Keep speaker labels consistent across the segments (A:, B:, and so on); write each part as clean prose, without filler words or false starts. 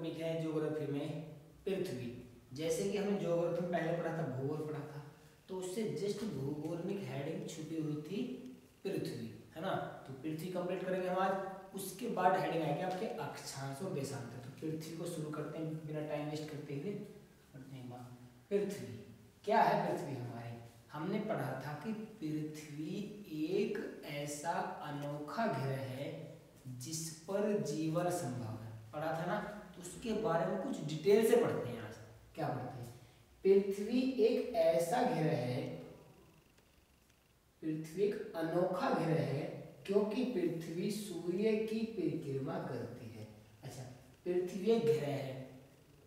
A: Topic है geography में पृथ्वी। जैसे कि हमने ज्योग्राफी में पहले पढ़ा था, भूगोल पढ़ा था, तो उससे जस्ट भूगोल में हेडिंग छुपी हुई थी पृथ्वी, है ना। तो पृथ्वी कंप्लीट करेंगे हम आज। उसके बाद हेडिंग आएगी आपके अक्षांश और देशांतर। तो पृथ्वी को शुरू करते हैं बिना टाइम वेस्ट करते हुए। पृथ्वी क्या है? पृथ्वी हमारी, हमने पढ़ा था कि पृथ्वी एक ऐसा अनोखा ग्रह है जिस पर जीवन संभव है। पढ़ा था ना, तो उसके बारे में कुछ डिटेल से पढ़ते हैं आज। क्या पढ़ते हैं? पृथ्वी एक ऐसा ग्रह है, पृथ्वी एक अनोखा ग्रह है क्योंकि पृथ्वी सूर्य की परिक्रमा करती है। अच्छा, पृथ्वी एक ग्रह है,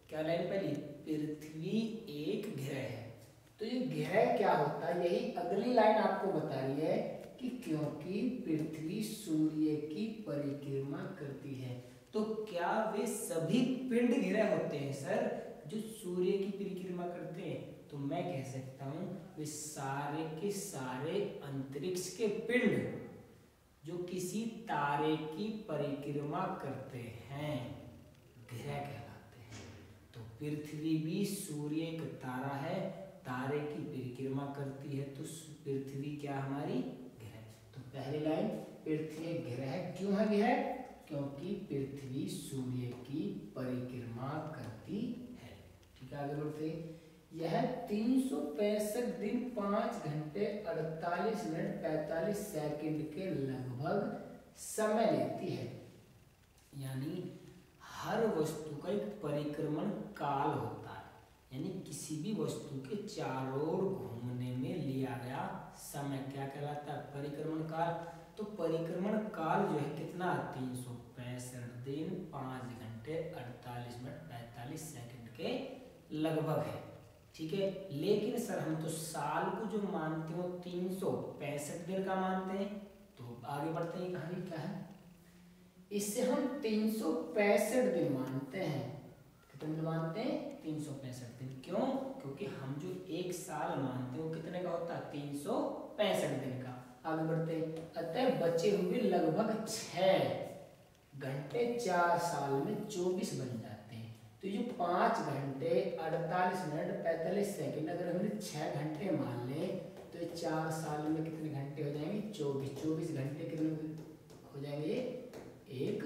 A: क्या लाइन पहली? पृथ्वी एक ग्रह है। तो ये ग्रह क्या होता है, यही अगली लाइन आपको बता रही है कि क्योंकि पृथ्वी सूर्य की परिक्रमा करती है। तो क्या वे सभी पिंड ग्रह होते हैं सर जो सूर्य की परिक्रमा करते हैं? तो मैं कह सकता हूं वे सारे के सारे अंतरिक्ष के पिंड जो किसी तारे की परिक्रमा करते हैं ग्रह कहलाते हैं। तो पृथ्वी भी सूर्य एक तारा है, तारे की परिक्रमा करती है, तो पृथ्वी क्या हमारी? ग्रह। तो पहली लाइन, पृथ्वी एक ग्रह है। क्यों है ग्रह? क्योंकि पृथ्वी सूर्य की परिक्रमा करती है। ठीक है, आगे बढ़ते। यह 365 दिन 5 घंटे 48 मिनट 45 सेकंड के लगभग समय लेती है। यानी हर वस्तु का एक परिक्रमण काल होता है, यानी किसी भी वस्तु के चारों ओर घूमने में लिया गया समय क्या कहलाता है? परिक्रमण काल। तो परिक्रमण काल जो है कितना? 365 दिन 5 घंटे 48 मिनट 45 सेकंड के लगभग है। ठीक है, लेकिन सर हम तो साल को जो मानते हो 365 दिन का मानते हैं। तो आगे बढ़ते हैं, कहानी क्या है? इससे हम 365 दिन मानते हैं। कितने दिन मानते हैं? 365 दिन। क्यों? क्योंकि हम जो एक साल मानते हैं वो कितने का होता है? 365 दिन का। आगे बढ़ते हैं। अतः बचे हुए लगभग 6 घंटे 4 साल में 24 बन जाते हैं। तो ये जो 5 घंटे 48 मिनट 45 सेकंड अगर हमने 6 घंटे मान लें तो ये 4 साल में कितने घंटे हो जाएंगे? 24 घंटे कितने हो जाएंगे? एक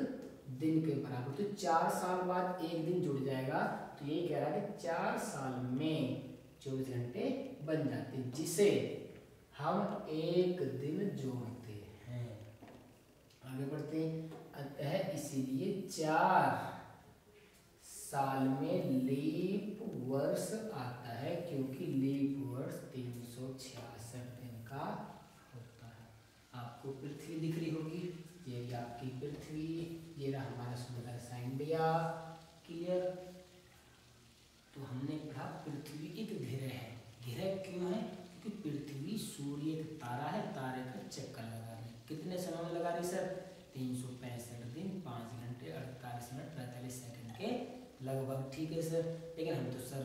A: दिन के बराबर। तो 4 साल बाद एक दिन जुड़ जाएगा। तो ये कह रहा है कि 4 साल में 24 घंटे बन जाते हैं, जिसे हम एक दिन जोड़ते हैं। आगे बढ़ते हैं। अतः इसीलिए 4 साल में लीप वर्ष आता है, क्योंकि लीप वर्ष 366 दिन का होता है। आपको पृथ्वी दिख रही होगी, ये आपकी पृथ्वी, ये रहा हमारा सुंदर सा इंडिया। क्लियर? तो हमने पढ़ा पृथ्वी एक ग्रह है। ग्रह क्यों है? क्योंकि पृथ्वी सूर्य एक तारा है, तारे का चक्कर लगा रही। कितने समय में लगा रही सर? 365 दिन 5 घंटे 48 मिनट 45 सेकंड के लगभग। ठीक है सर, लेकिन हम तो सर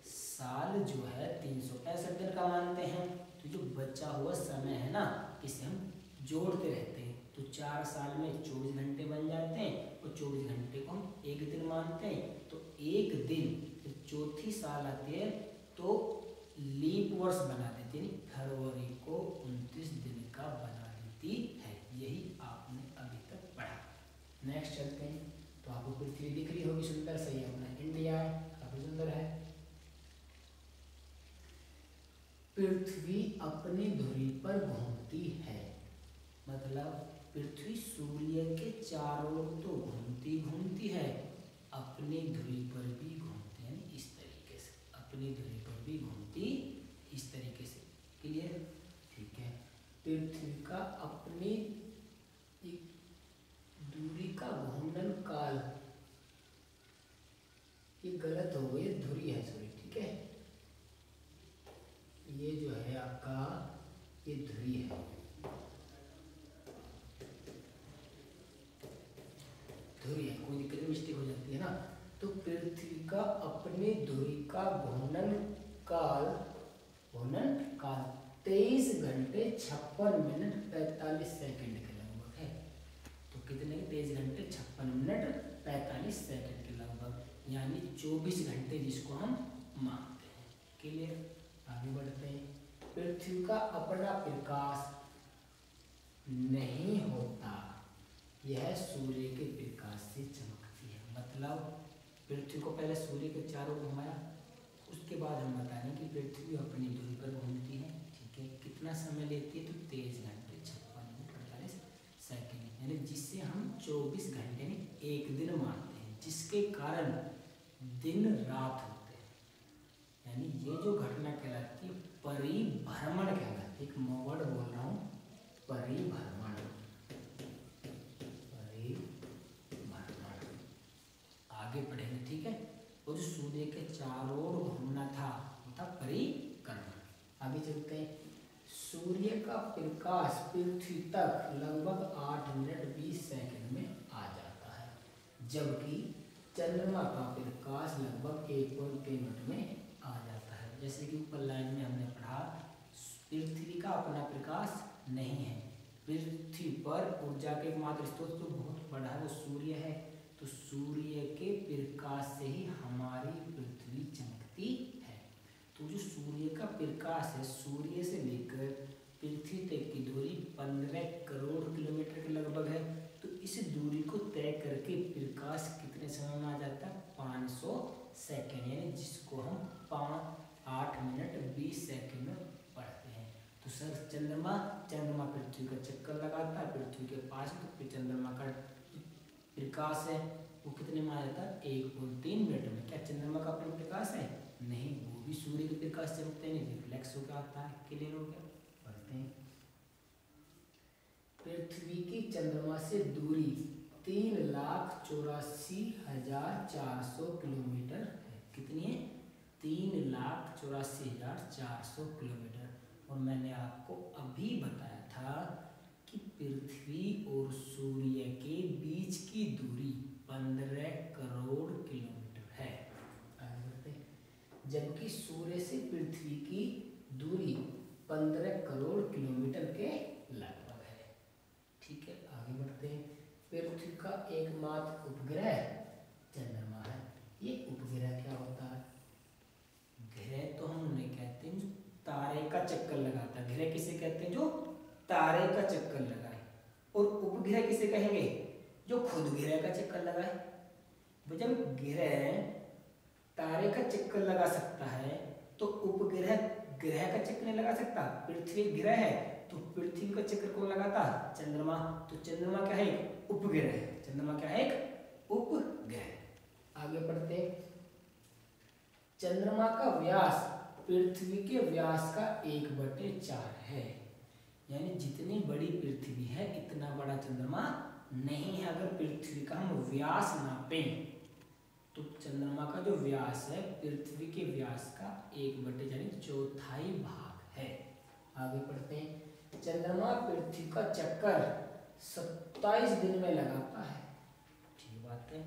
A: साल जो है 365 दिन का मानते हैं। तो जो बचा हुआ समय है ना, इसे हम जोड़ते रहते हैं। तो 4 साल में 24 घंटे बन जाते हैं और 24 घंटे को हम एक दिन मानते हैं। तो एक दिन जब चौथी साल आती है तो लीप वर्ष बना देती है, फरवरी को 29 दिन का बना देती है। यही आपने अभी तक पढ़ा। नेक्स्ट चलते हैं। तो आपको पृथ्वी दिख रही होगी सुंदर, सही अपना इंडिया है, काफी सुंदर है। पृथ्वी अपनी धुरी पर घूमती है, मतलब पृथ्वी सूर्य के चारों ओर तो घूमती है, अपनी धुरी पर भी घूमती है। इस तरीके से अपनी धुरी पर भी घूमती इस तरीके से। क्लियर? ठीक है। पृथ्वी का अपनी दूरी का घूर्णन काल, ये गलत हो गई, धुरी है सॉरी। ठीक है, ये जो है आपका ये धुरी है, धुरी है, कोई दिक्कत नहीं, मिस्टेक हो जाती है ना। तो पृथ्वी का अपनी धुरी का घूर्णन काल 23 घंटे 56 मिनट 45 सेकंड के लगभग है। तो कितने? 23 घंटे 56 मिनट 45 45 सेकंड के लगभग, यानी 24 घंटे जिसको हम मानते हैं। क्लियर, आगे बढ़ते हैं। पृथ्वी का अपना प्रकाश नहीं होता, यह सूर्य के प्रकाश से चमकती है। मतलब पृथ्वी को पहले सूर्य के चारों ओर घुमाया, उसके बाद हम बता रहे हैं कि पृथ्वी अपनी दूरी पर घूमती है। ठीक है, कितना समय लेती है? तो 23 घंटे 56 मिनट 48 सेकेंड, यानी जिससे हम 24 घंटे यानी एक दिन मानते हैं, जिसके कारण दिन रात होते हैं। यानी ये जो घटना कहलाती है परिभ्रमण कहलाती है। एक वर्ड बोल रहा हूँ, परिभ्रमण। आगे पढ़ेंगे, ठीक है। और जो सूर्य के चारों ओर घूमना था वो था परिक्रमण। आगे चलते हैं। सूर्य का प्रकाश पृथ्वी तक लगभग 8 मिनट 20 सेकंड में आ जाता है, जबकि चंद्रमा का प्रकाश लगभग 1.3 मिनट में आ जाता है। जैसे कि ऊपर लाइन में हमने पढ़ा, पृथ्वी का अपना प्रकाश नहीं है। पृथ्वी पर ऊर्जा के एकमात्र स्रोत जो बहुत बड़ा है वो सूर्य है। तो सूर्य के प्रकाश से ही हमारी पृथ्वी चमकती है। तो जो सूर्य का प्रकाश है, सूर्य से लेकर पृथ्वी तक की दूरी 15 करोड़ किलोमीटर के लगभग है। तो इस दूरी को तय करके प्रकाश कितने समय में आ जाता है? 500 सेकेंड, यानी जिसको हम 8 मिनट 20 सेकेंड में पढ़ते हैं। तो सर चंद्रमा पृथ्वी का चक्कर लगाता है, पृथ्वी के पास, तो फिर चंद्रमा का प्रकाश है वो कितने में आ जाता है? 1.3 मिनट में। क्या चंद्रमा का अपना प्रकाश है? नहीं, वो भी सूर्य के प्रकाश से होते हैं, रिफ्लेक्स होकर आता है। क्लियर हो गया? पढ़ते हैं। पृथ्वी की चंद्रमा से दूरी 3,84,400 किलोमीटर है। कितनी है? 3,84,400 किलोमीटर। और मैंने आपको अभी बताया था कि पृथ्वी और सूर्य के बीच की दूरी 15 करोड़ किलोमीटर है। आगे बढ़ते हैं। जबकि सूर्य से पृथ्वी की दूरी 15 करोड़ किलोमीटर के लगभग है। ठीक है, आगे बढ़ते हैं। पृथ्वी का एकमात्र उपग्रह चंद्रमा है। ये उपग्रह क्या होता है? ग्रह तो हम उन्हें कहते हैं जो तारे का चक्कर लगाता है। ग्रह किसे कहते हैं? जो तारे का चक्कर लगाए। और उपग्रह किसे कहेंगे? जो खुद ग्रह का चक्कर लगाए। जब ग्रह तारे का चक्कर लगा सकता है तो उपग्रह ग्रह का चक्कर नहीं लगा सकता। पृथ्वी ग्रह है तो पृथ्वी का चक्कर कौन लगाता? चंद्रमा। तो चंद्रमा क्या है? उपग्रह है। चंद्रमा क्या है? एक उपग्रह। आगे बढ़ते हैं। चंद्रमा का व्यास पृथ्वी के व्यास का 1/4 है। यानी जितनी बड़ी पृथ्वी है इतना बड़ा चंद्रमा नहीं है। अगर पृथ्वी का हम व्यास नापें तो चंद्रमा का जो व्यास है पृथ्वी के व्यास का 1/4 भाग है। आगे बढ़ते हैं। चंद्रमा पृथ्वी का चक्कर 27 दिन में लगाता है। ठीक बात है।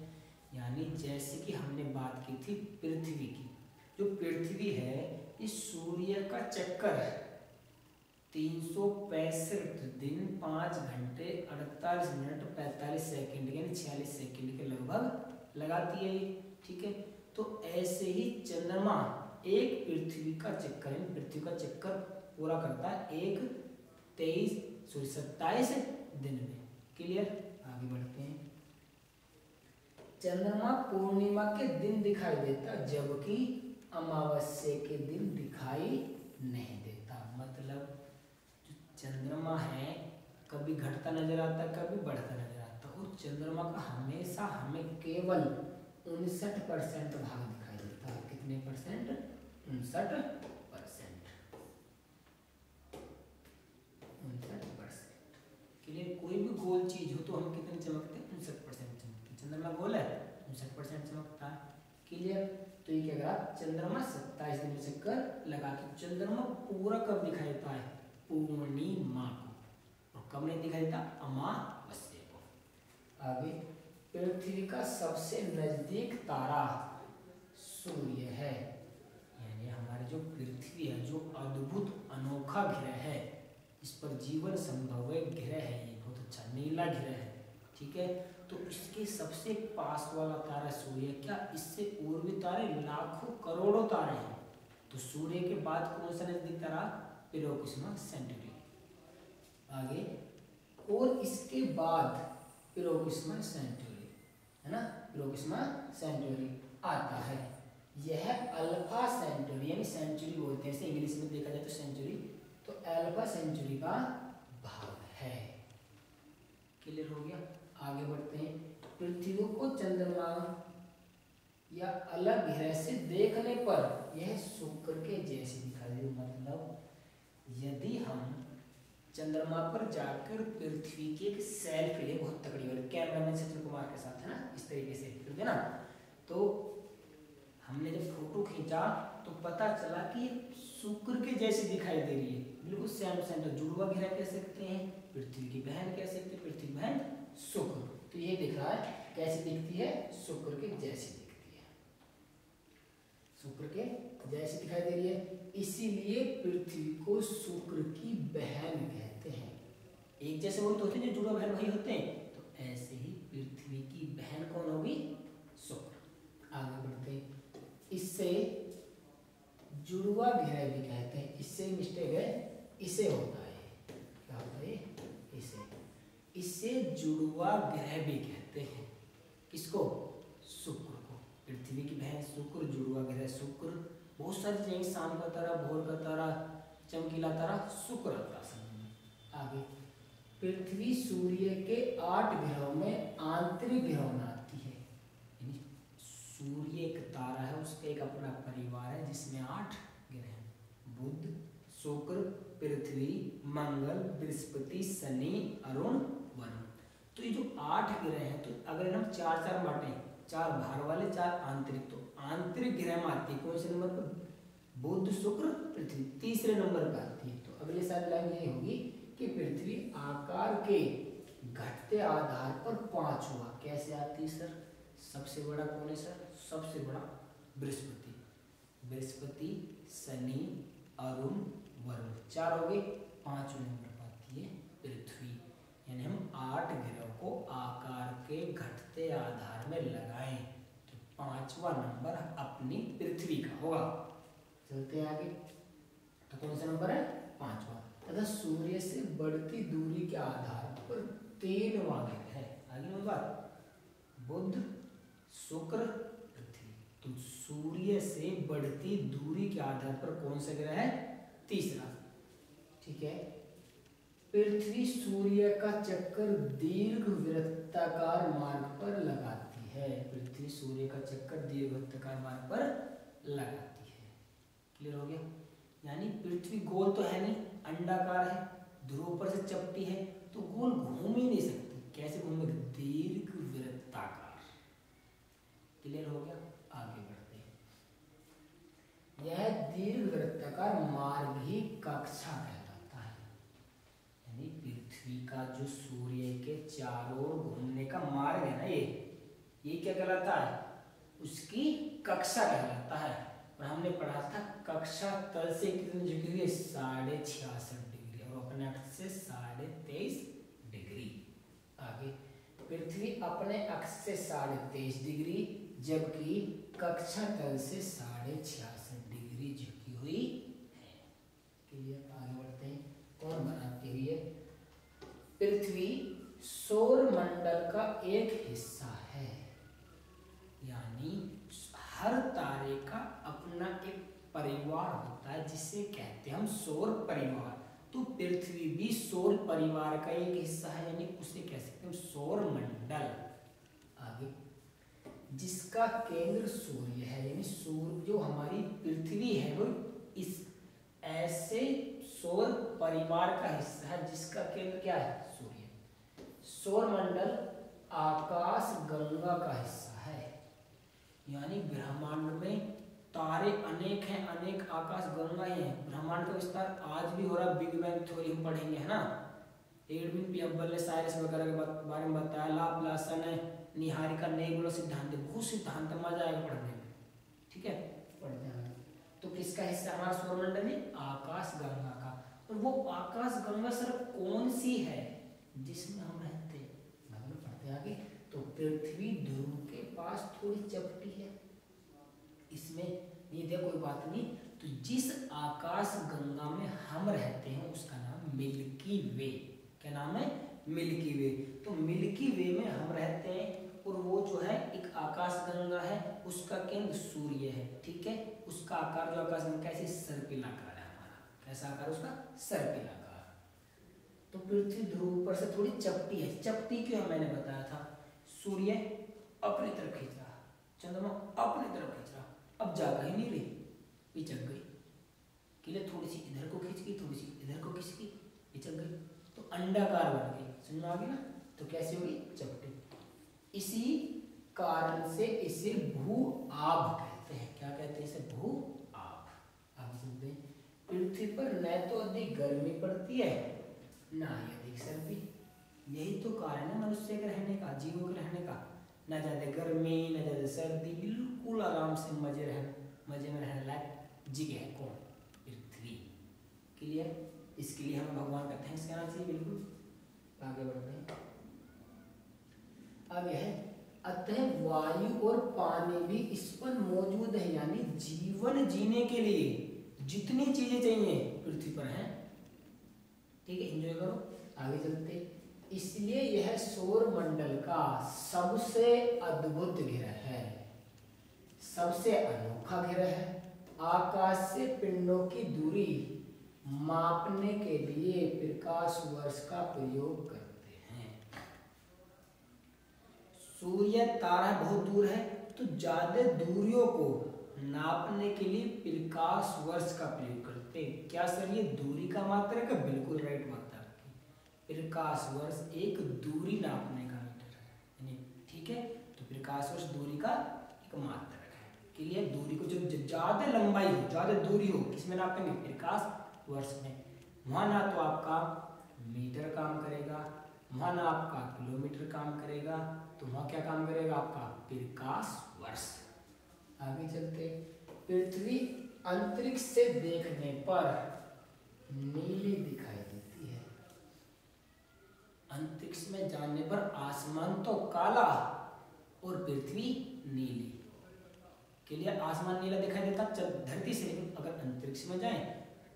A: यानी जैसे कि हमने बात की थी पृथ्वी की, जो पृथ्वी है इस सूर्य का चक्कर 365 दिन 5 घंटे 48 मिनट 45 सेकंड यानी 46 सेकंड के लगभग लगाती है। ठीक है, तो ऐसे ही चंद्रमा एक पृथ्वी का चक्कर पूरा करता है 27 दिन में। क्लियर? आगे बढ़ते हैं। चंद्रमा पूर्णिमा के दिन दिखाई देता जबकि अमावस्या के दिन दिखाई नहीं देता। मतलब जो चंद्रमा है कभी घटता नजर आता है, कभी बढ़ता नजर आता है। और चंद्रमा का हमेशा हमें केवल 59% भाग दिखाई देता है। कितने परसेंट? 59%। क्लियर? कोई भी गोल चीज हो तो हम कितने चमकते हैं? 59% चमकते। चंद्रमा गोल है 59% चमकता है। क्लियर? तो ये क्या करा? चंद्रमा 27 दिन में चक्कर लगा के चंद्रमा पूरा कब दिखाई देता है? पूर्णिमा को। और कब नहीं दिखाई देता? अमावस्या को। आगे, पृथ्वी का सबसे नजदीक तारा सूर्य है। यानी हमारी जो पृथ्वी है, जो अद्भुत अनोखा ग्रह है, इस पर जीवन संभव है ग्रह है, ये बहुत अच्छा नीला ग्रह है। ठीक है, तो इसके सबसे पास वाला तारा सूर्य। क्या इससे और भी तारे, लाखों करोड़ों तारे हैं। तो सूर्य के बाद कौन सा नजदीक तारा? Proxima sanitary. आगे, और इसके बाद प्रोक्सिमा सेंटरी, है ना, प्रोक्सिमा सेंटरी आता है। यह अल्फा सेंचुरी, यानी सेंचुरी बोलते हैं इसे इंग्लिश में देखा जाए तो सेंचुरी, तो अल्फा सेंचुरी का भाग है। क्लियर हो गया? आगे बढ़ते हैं। पृथ्वी को चंद्रमा या अलग ग्रह से देखने पर यह शुक्र के जैसे दिखाई दे। मतलब यदि हम चंद्रमा पर जाकर पृथ्वी की एक सेल्फी ले, बहुत तगड़ी वाली, कैमरामैन सचिन कुमार के साथ, है ना, इस तरीके से, ठीक है ना, तो हमने जब फोटो खींचा तो पता चला कि शुक्र के जैसी दिखाई दे रही है, बिल्कुल सेम सेम। तो जुड़वा ग्रह कह सकते हैं, पृथ्वी की बहन कह सकते हैं, पृथ्वी बहन शुक्र। तो ये दिख रहा है कैसी दिखती है? शुक्र के जैसी दिखती है, शुक्र के जैसी दिखाई दे रही है। इसीलिए पृथ्वी को शुक्र की बहन कहते हैं। एक जैसे वो तो होते हैं जो जुड़वा बहन वही होते हैं, तो ऐसे ही पृथ्वी की बहन कौन होगी? शुक्र। आगे बढ़ते हैं। इससे जुड़वा ग्रह भी कहते हैं, इससे मिस्टेक है, इसे होता है, क्या होता है? इसे, इससे जुड़वा ग्रह भी कहते हैं। किसको? शुक्र को। पृथ्वी की बहन शुक्र, जुड़वा ग्रह शुक्र। बहुत सारी चीजें, शाम का तारा, भोर का तारा, चमकीला तारा, शुक्र आता है। आगे, पृथ्वी सूर्य के 8 ग्रहों में आंतरिक ग्रहों में आती है। सूर्य एक तारा है, उसका एक अपना परिवार है जिसमें 8 ग्रह हैं, बुध, शुक्र, पृथ्वी, मंगल, बृहस्पति, शनि, अरुण, वरुण। तो ये जो 8 ग्रह हैं, तो अगर हम 4-4 बांटे, 4 बाहर वाले, 4 आंतरिक, तो आंतरिक ग्रह में आती है कौन से नंबर पर? बुध, शुक्र, पृथ्वी तीसरे नंबर पर आती है। तो अगले साल लाइन ये होगी कि पृथ्वी आकार के घटते आधार पर 5 हुआ। कैसे आती है सर? सबसे बड़ा कौन है सर? सबसे बड़ा बृहस्पति, बृहस्पति, शनि, अरुण, वरुण, 4 हो गए। 5वें नंबर पर आती है पृथ्वी। यानी हम 8 ग्रहों को आकार के घटते आधार में लगाएं तो 5वां नंबर अपनी पृथ्वी का होगा। चलते हैं आगे। तो कौन सा नंबर है? 5वां। तथा सूर्य से बढ़ती दूरी के आधार पर 3वां ग्रह है। आगे नंबर बुध, शुक्र, पृथ्वी। तो सूर्य से बढ़ती दूरी के आधार पर कौन सा ग्रह है? तीसरा। ठीक है। पृथ्वी सूर्य का चक्कर दीर्घ वृत्ताकार मार्ग पर लगाती है। पृथ्वी सूर्य का चक्कर दीर्घ वृत्ताकार मार्ग पर लगाती है। क्लियर हो गया? यानी पृथ्वी गोल तो है नहीं, अंडाकार है, ध्रुव पर से चपटी है, तो गोल घूम ही नहीं सकती। कैसे घूमेगी? दीर्घ वृत्ताकार। क्लियर हो गया? आगे बढ़ते हैं। यह दीर्घ वृत्ताकार मार्ग ही कक्षा कहलाता है। यानी पृथ्वी का जो सूर्य के चारों ओर घूमने का मार्ग है ना, ये क्या कहलाता है? उसकी कक्षा कहलाता है। और हमने पढ़ा था कक्षा तल से कितनी झुकी हुई है? 66.5 डिग्री, और अपने अक्ष से 23.5 डिग्री। आगे, पृथ्वी अपने अक्ष से 23.5 डिग्री, जबकि कक्षा तल से 66.5 डिग्री झुकी हुई है। क्लियर? आगे बढ़ते हैं। कौन बनाती हुई है? पृथ्वी सौर मंडल का एक हिस्सा है। यानी हर तारे का अपना एक परिवार होता है जिसे कहते हैं हम सौर परिवार। तो पृथ्वी भी सौर परिवार का एक हिस्सा है, यानी उसे कह सकते हैं सौर मंडल। आगे, जिसका केंद्र सूर्य है, यानी सूर्य जो हमारी पृथ्वी है वो इस ऐसे सौर परिवार का हिस्सा है जिसका केंद्र क्या है? सूर्य। सौर मंडल आकाश गंगा का हिस्सा है। यानी ब्रह्मांड में तारे अनेक हैं, अनेक आकाश गंगा ही हैं। ब्रह्मांड का विस्तार आज भी हो रहा है, बिग बैंग थ्योरी हम पढ़ेंगे, है ना। एडविन पी हब्बल ने साइरस वगैरह के बारे में बताया, लाप्लास ने निहारिका नेगुलर सिद्धांत, बहुत सिद्धांत, मजा आएगा पढ़ने में। ठीक है, पढ़ते हैं। तो किसका हिस्सा हमारा सौरमंडल में? आकाश गंगा का। और वो आकाश गंगा सर कौन सी है जिसमें हम रहते हैं? मतलब पढ़ते हैं आगे। तो पृथ्वी ध्रुव के पास थोड़ी चपटी है। इसमें ये देखो कोई बात नहीं। तो जिस आकाश गंगा में हम रहते हैं उसका नाम मिल्की वे। क्या नाम है? मिल्की वे। तो मिल्की वे में हम रहते हैं और वो जो है एक आकाश गंगा है, उसका केंद्र सूर्य है। ठीक है, उसका आकार जो आकाश गंगा कैसे सर्पिलाकार है हमारा। कैसा आकार उसका? सर्पिलाकार। तो पृथ्वी ध्रुव पर से थोड़ी चपटी है। चपटी क्यों है मैंने बताया था। सूर्य अपनी तरफ खींच रहा, चंद्रमा अपनी तरफ खींच रहा, अब जगह ही नहीं रही, पिचक गई। किले थोड़ी सी इधर को खींच गई, थोड़ी सी इधर को खींच गई, पिचक गई, तो अंडाकार बन गई। समझ में आ गई ना। तो कैसे होगी? चपटी। इसी कारण से इसे भू आभ कहते हैं। क्या कहते हैं इसे? भू आभ। आप सुनते हैं पृथ्वी पर न तो अधिक गर्मी पड़ती है ना ही अधिक सर्दी। यही तो कारण है मनुष्य के रहने का, जीवों के रहने का। ना ज्यादा गर्मी ना ज्यादा सर्दी, बिल्कुल आराम से मजे में रहने लायक जगह है। कौन? पृथ्वी। क्लियर? इसके लिए हमें भगवान का थैंक्स कहना चाहिए। बिल्कुल। आगे बढ़ते हैं। आगे है अतः वायु और पानी भी इस पर मौजूद है, यानी जीवन जीने के लिए जितनी चीजें चाहिए पृथ्वी पर हैं। ठीक है, एंजॉय करो। आगे चलते। इसलिए यह सौर मंडल का सबसे अद्भुत ग्रह है, सबसे अनोखा ग्रह है। आकाश से पिंडों की दूरी मापने के लिए प्रकाश वर्ष का प्रयोग करते हैं। सूर्य तारा बहुत दूर है, तो ज्यादा दूरियों को नापने के लिए प्रकाश वर्ष का प्रयोग करते हैं। क्या सर ये दूरी का मात्रक है? बिल्कुल राइट बात है आपकी। प्रकाश वर्ष एक दूरी नापने का मीटर है, यानी ठीक है। तो प्रकाश वर्ष दूरी का एक मात्रक है। के लिए दूरी को जो ज्यादा लंबाई हो, ज्यादा दूरी हो, किसमें नापेंगे? प्रकाश वर्ष में। वहां ना तो आपका मीटर काम करेगा, वहां ना आपका किलोमीटर काम करेगा, तो वहां क्या काम करेगा? आपका प्रकाश वर्ष। आगे चलते। पृथ्वी अंतरिक्ष से देखने पर नीली दिखाई देती है। अंतरिक्ष में जाने पर आसमान तो काला और पृथ्वी नीली। के लिए आसमान नीला दिखाई देता धरती से, अगर अंतरिक्ष में जाए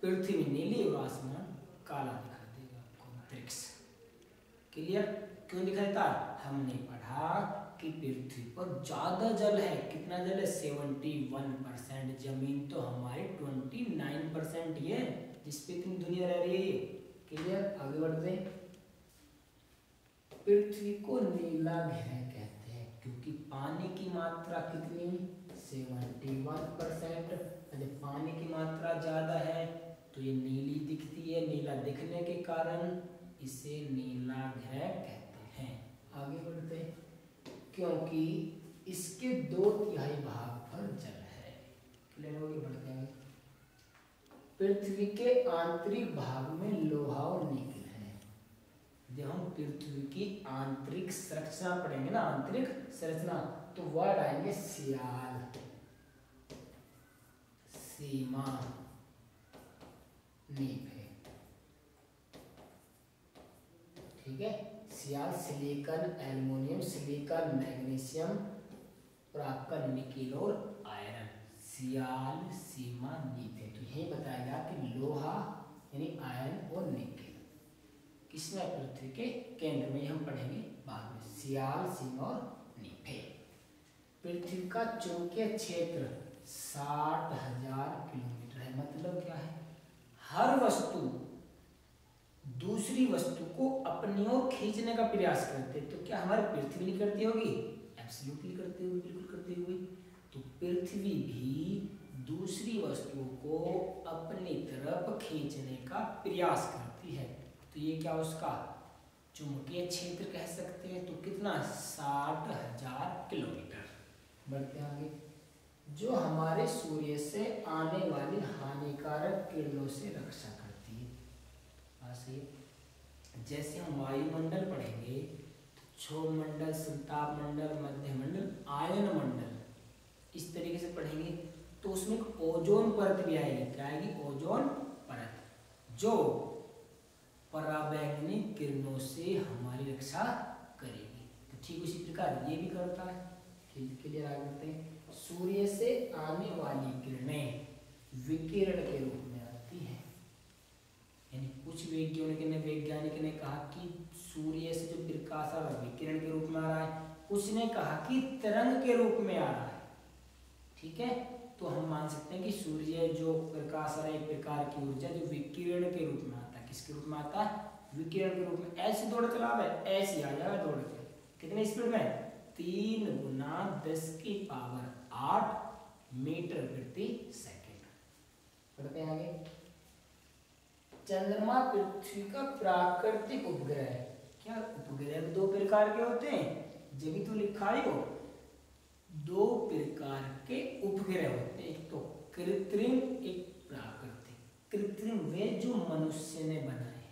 A: पृथ्वी नीली और आसमान काला दिखाई देगा आपको। अंतरिक्ष क्लियर? क्यों दिखाई देता? हमने पढ़ा कि पृथ्वी पर ज्यादा जल है। कितना जल है? 71%। जमीन तो हमारी 29% ही है, जिसपे इतनी दुनिया रह रही है। क्लियर? आगे बढ़ते हैं। पृथ्वी को नीला ग्रह कहते हैं क्योंकि पानी की मात्रा कितनी? 71%। यदि पानी की मात्रा ज्यादा है तो ये नीली दिखती है। नीला दिखने के कारण इसे नीला ग्रह कहते हैं। आगे बढ़ते हैं। क्योंकि इसके 2/3 भाग पर जल है। क्लियर हो गया? बढ़ते हैं। पृथ्वी के आंतरिक भाग में लोहा और निकल है। जब हम पृथ्वी की आंतरिक संरचना पढ़ेंगे ना, आंतरिक संरचना, तो वर्ड आएंगे सियाल, सीमा, नीफ है। ठीक है? सियाल सिलिकॉन, एल्युमिनियम, सिलिकॉन, मैग्नीशियम और आपका निकेल और आयरन। सियाल, सीमा, नीफ है। तो यही बताया गया कि लोहा यानी आयरन और निकेल किसमें? पृथ्वी के केंद्र में। हम पढ़ेंगे बाद में। सियाल, सीमा और नीफ है। पृथ्वी का चुंबकीय क्षेत्र 60,000 किलोमीटर है। मतलब क्या है? हर वस्तु दूसरी वस्तु को अपनी ओर खींचने का प्रयास करते, तो क्या हमारी पृथ्वी नहीं करती होगी? एब्सोल्युटली करती होगी, बिल्कुल करती होगी। तो पृथ्वी भी दूसरी वस्तुओं को अपनी तरफ खींचने का प्रयास करती है। तो ये क्या उसका चुंबकीय क्षेत्र कह सकते हैं। तो कितना? 60,000 किलोमीटर। बढ़ते आगे। जो हमारे सूर्य से आने वाली हानिकारक किरणों से रक्षा करती है। जैसे हम वायुमंडल पढ़ेंगे तो क्षोभ मंडल, संताप मंडल, मध्य मंडल, आयन मंडल, इस तरीके से पढ़ेंगे। तो उसमें एक ओजोन परत भी आएगी। क्या आएगी? ओजोन परत, जो पराबैंगनी किरणों से हमारी रक्षा करेगी। तो ठीक उसी प्रकार ये भी करता है। क्लियर, आगे बढ़ते हैं। सूर्य से आने वाली किरणें विकिरण के रूप में आती है। यानी कुछ वैज्ञानिक ने कहा कि सूर्य से जो प्रकाश आ रहा है विकिरण के रूप में आ रहा है, कुछ ने कहा कि तरंग के रूप में आ रहा है। ठीक है, तो हम मान सकते हैं कि सूर्य जो प्रकाश आ रहा है एक प्रकार की ऊर्जा जो विकिरण के रूप में आता है। किसके रूप में आता है? विकिरण के रूप में। ऐसी दौड़ चला है, ऐसी आ जाएगा दौड़ के। कितने स्पीड में? 3 × 10⁸ मीटर प्रति सेकंड। बढ़ते हैं आगे। चंद्रमा पृथ्वी का प्राकृतिक उपग्रह है। क्या उपग्रह दो प्रकार के होते हैं? जब भी तो लिखा ही हो, दो प्रकार के उपग्रह होते हैं, एक तो कृत्रिम, एक प्राकृतिक। कृत्रिम वे जो मनुष्य ने बनाए हैं,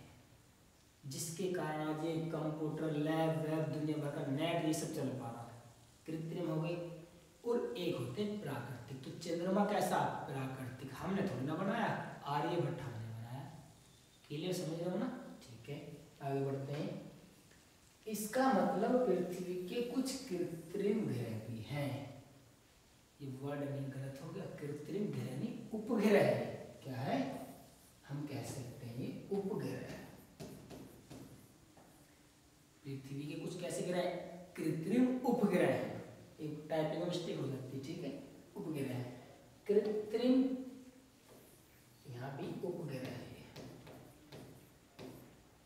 A: जिसके कारण आज ये कंप्यूटर, लैब वेब, दुनिया भर का नेट ये सब चल पा रहा है, कृत्रिम हो गई। और एक होते हैं प्राकृतिक। तो चंद्रमा कैसा? प्राकृतिक। हमने थोड़ी ना बनाया, आर्यभट्ट ने बनाया। क्लियर, समझ रहे हो ना? ठीक है, आगे बढ़ते हैं। इसका मतलब पृथ्वी के कुछ कृत्रिम ग्रह भी हैं। ये वर्ड नहीं गलत हो गया, कृत्रिम ग्रह नहीं, उपग्रह है। क्या है? हम कह सकते हैं ये उपग्रह है। पृथ्वी के कुछ कैसे ग्रह? कृत्रिम उपग्रह है। एक टाइपिंग में मिस्टेक हो सकती है, ठीक है। उपग्रह है, कृत्रिम, यहाँ भी उपग्रह है।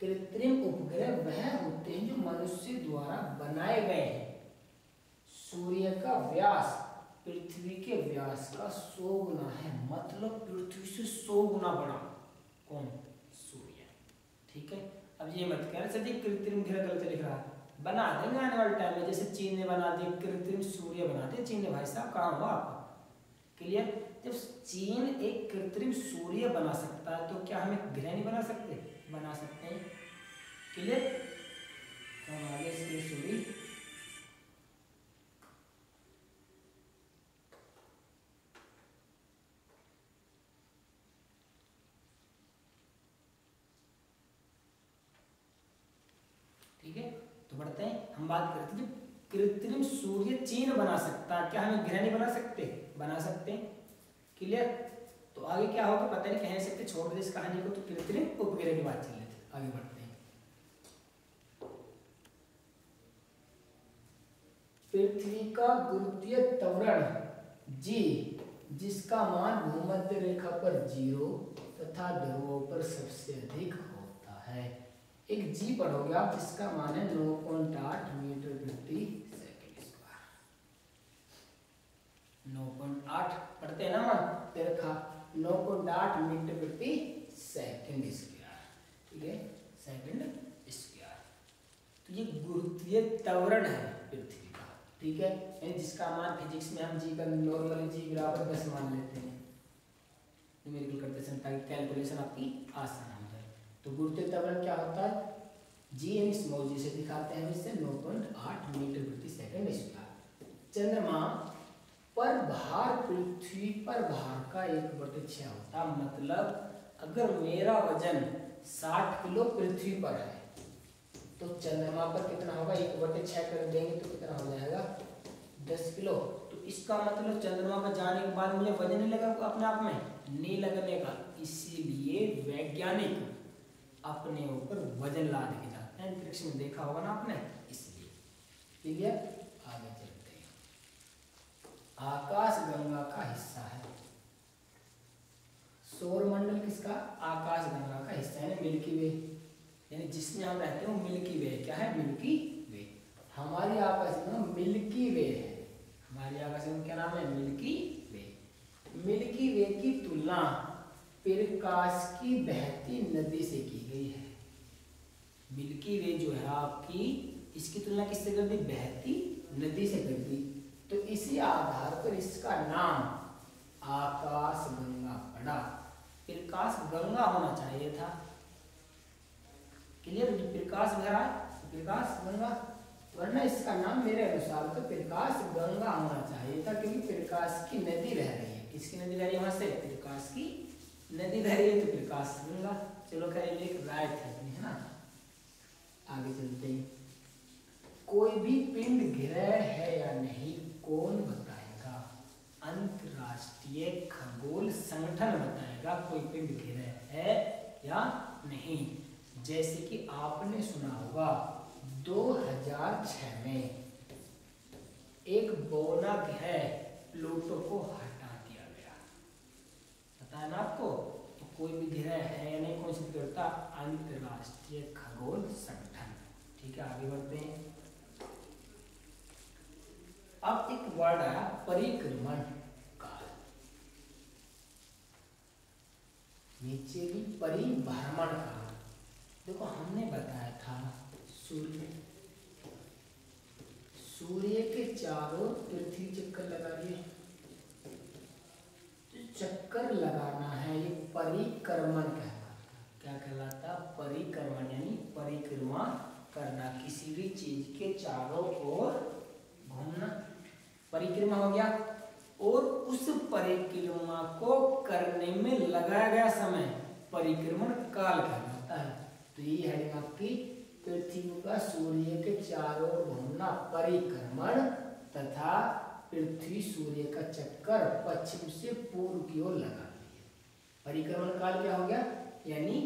A: कृत्रिम उपग्रह वह होते हैं जो मनुष्य द्वारा बनाए गए हैं। सूर्य का व्यास पृथ्वी के व्यास का 100 गुना है, मतलब पृथ्वी से 100 गुना बड़ा। कौन? सूर्य। ठीक है, अब ये मत कहना सर जी कृत्रिम ग्रह गलत लिख रहा है। बना देंगे आने वाले टाइम में, जैसे चीन ने बना दिया कृत्रिम सूर्य बना दिया चीन ने। भाई साहब कहाँ हुआ आपका? क्लियर। जब चीन एक कृत्रिम सूर्य बना सकता है तो क्या हम एक ग्रह नहीं बना सकते? बना सकते हैं। क्लियर, हम आगे इसकी सूर्य ठीक है। तो बढ़ते हैं, हम बात करते हैं कृत्रिम सूर्य चीन बना सकता है, क्या हम ग्रह नहीं बना सकते? बना सकते हैं। क्लियर, तो आगे क्या होगा पता नहीं, कह नहीं सकते, छोड़ दे इस कहानी को। तो कृत्रिम उपग्रह की बात चल रही थी, आगे बढ़ते हैं। पृथ्वी का गुरुत्वीय त्वरण g, जिसका मान भूमध्य रेखा पर 0 तथा ध्रुवों पर सबसे अधिक होता है। एक g पढ़ोगे आप जिसका मान है 9.8 मीटर प्रति सेकंड स्क्वायर। 9.8 पढ़ते हैं ना रेखा, 9.8 मीटर प्रति सेकंड स्क्वायर। ठीक है, सेकंड स्क्वायर। तो ये गुरुत्वीय त्वरण है पृथ्वी का। ठीक है, यानी जिसका मान फिजिक्स में हम g का नॉर्मली g बराबर 10 मान लेते हैं न्यूमेरिकल करते समय, ताकि कैलकुलेशन आपकी आसान हो जाए। तो गुरुत्वीय त्वरण क्या होता है? g यानी स्मॉल g से दिखाते हैं इससे 9.8 मीटर प्रति सेकंड स्क्वायर। चंद्रमा पर भार पृथ्वी पर भार का 1/6 होता है। मतलब अगर मेरा वजन 60 किलो पृथ्वी पर है तो चंद्रमा पर कितना होगा? 1/6 कर देंगे तो कितना हो जाएगा? 10 किलो। तो इसका मतलब चंद्रमा पर जाने के बाद मुझे वजन नहीं लगा अपने आप में, नहीं लगने का। इसीलिए वैज्ञानिक अपने ऊपर वजन लाद के जाते हैं, अंतरिक्ष में देखा होगा ना आपने, इसलिए। क्लियर, आगे चलते हैं। आकाश गंगा का हिस्सा है। सौरमंडल किसका? आकाश गंगा का हिस्सा है, मिल्की वे, यानी जिसमें हम रहते हैं वो मिल्की वे। क्या है? मिल्की वे। हमारी आकाश गंगा मिल्की वे है। हमारी आकाश गंगा क्या नाम है? मिल्की वे। मिल्की वे की तुलना प्रकाश की बहती नदी से की गई है। मिल्की वे जो है आपकी, इसकी तुलना किससे कर दी? बहती नदी से कर दी। तो इसी आधार पर इसका नाम आकाश गंगा पड़ा। प्रकाश गंगा होना चाहिए था। क्लियर, प्रकाश भरा प्रकाश गंगा, वरना इसका नाम मेरे अनुसार तो प्रकाश गंगा होना चाहिए था, क्योंकि प्रकाश की नदी रह रही है। किसकी नदी रह रही है? वहां से प्रकाश की नदी बह रही है, तो प्रकाश गंगा। चलो खैर एक राय थी, है ना। आगे चलते हैं। कोई भी पिंड ग्रह है या नहीं कौन बताएगा? अंतरराष्ट्रीय खगोल संगठन बताएगा कोई पिंड ग्रह है या नहीं। जैसे कि आपने सुना होगा 2006 में एक बौना ग्रह प्लूटो को हटा दिया गया, पता है ना आपको? तो कोई भी ग्रह है या नहीं कौन सी करता? अंतरराष्ट्रीय खगोल संगठन। ठीक है, आगे बढ़ते हैं। अब एक वर्ड आया परिक्रमण काल, नीचे भी परिभ्रमण काल। देखो हमने बताया था सूर्य के चारों पृथ्वी चक्कर लगा लिए, चक्कर लगाना है, ये परिक्रमण कहलाता। क्या कहलाता? परिक्रमण, यानी परिक्रमा करना, किसी भी चीज के चारों ओर घूमना, परिक्रमा हो गया। और उस परिक्रमा को करने में लगाया गया समय परिक्रमण काल कहलाता है। तो ये हेडिंग आपकी पृथ्वी का सूर्य के चारों ओर घूमना परिक्रमण तथा पृथ्वी सूर्य का चक्कर पश्चिम से पूर्व की ओर लगाती है। परिक्रमण काल क्या हो गया? यानी